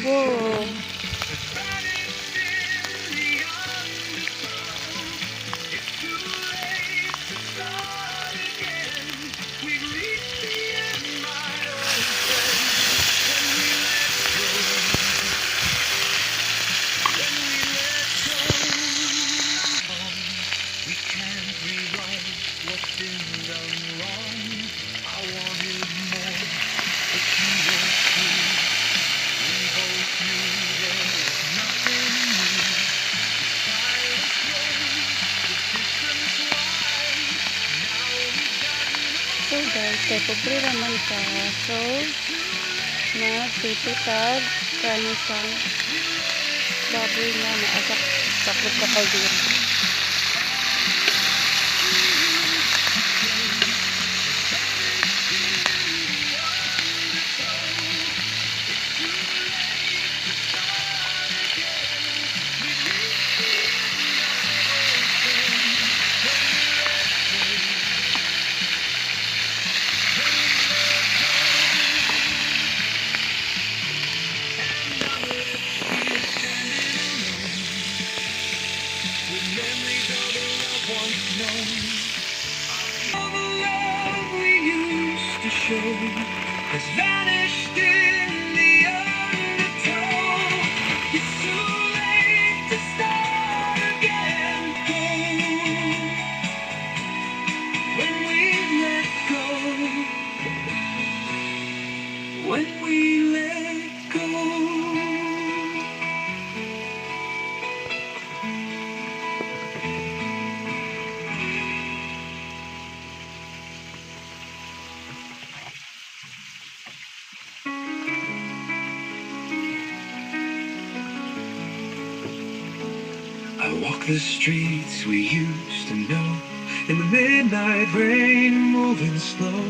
Wow. So guys, kay pobre naman ka. So, nagtititag kanya siyang baboy na naasak sakot ka kaldero. Has vanished in the undertow. It's too late to start again. When we let go, when we let go. I walk the streets we used to know. In the midnight rain, moving slow.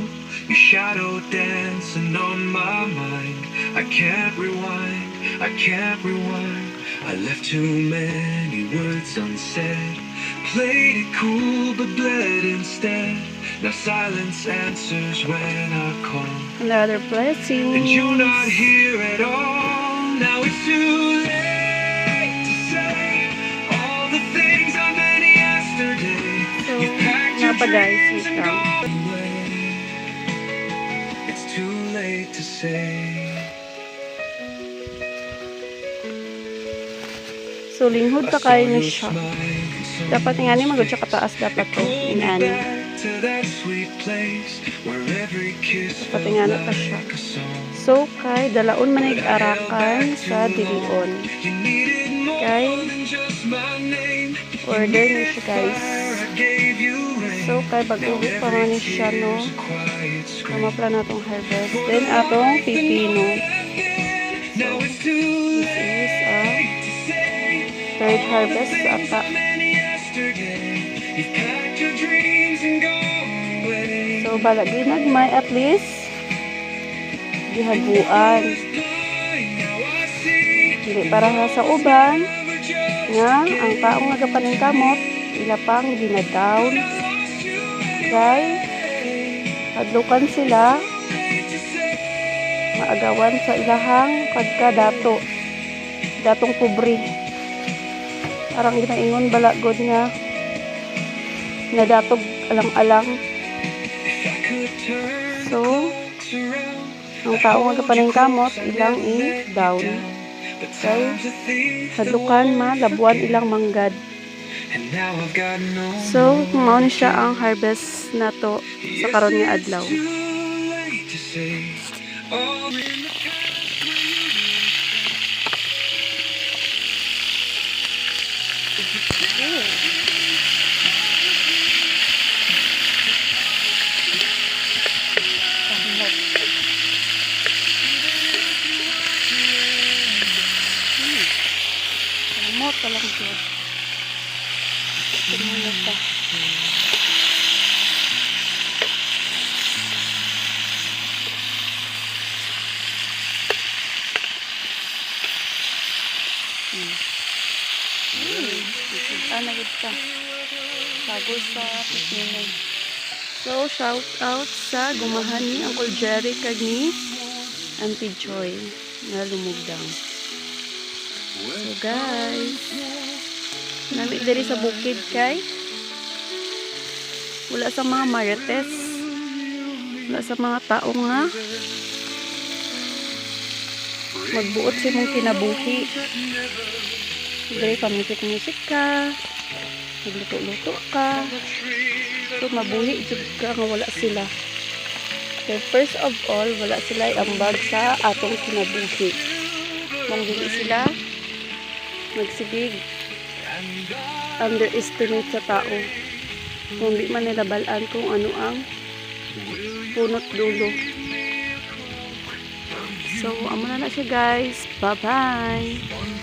Your shadow dancing on my mind. I can't rewind, I can't rewind. I left too many words unsaid. Played it cool but bled instead. Now silence answers when I call. Another blessing. And you're not here at all. Now it's too late to say all the things I meant yesterday. So, You've packed nga your pa guys, dreams wait and lang. gone away. It's too late to say. So, linghod pa kayo na siya. Dapat nga ni magod siya kataas dapat to. Inani. Dapat nga na pa siya. So, kay dalaon man arakan sa dilion. Kay order niyo siya guys. So, kay bago pa man siya no. Kamapla na itong harvest. Then, atong pipino. So, this is a third harvest ata. So, balag ginagmay at least gihaguan. Dili para sa uban nga ang taong nagapaning kamot ila pang ginadown. Kay hadlukan sila maagawan sa ilahang pagkadato datong kubri. Parang ginaingon balagod nga nadatog alang-alang. So, ang taong magapaning kamot ilang i-down. Kay hadlukan malabuan ilang manggad. So, mao ni siya ang harvest nato sa karon nga adlaw. Kamot pa lang siya. Tumulog pa. Nagod ka. Bago sa pipino. So, shout out sa gumahan ni Uncle Jerry kag ni Auntie Joy na lumugdang. So guys, nami diri sa bukid kay wala sa mga marites, wala sa mga tao nga magbuot sa mong kinabuhi. Diri ka musik ka, magluto-luto ka, so mabuhi jud ka nga wala sila. Okay, first of all, wala sila ambag sa atong kinabuhi. Kung dili sila magsigig, underestimate sa tao. Kung di man nila balaan kung ano ang punot dulo. So, amo na siya guys. Bye-bye!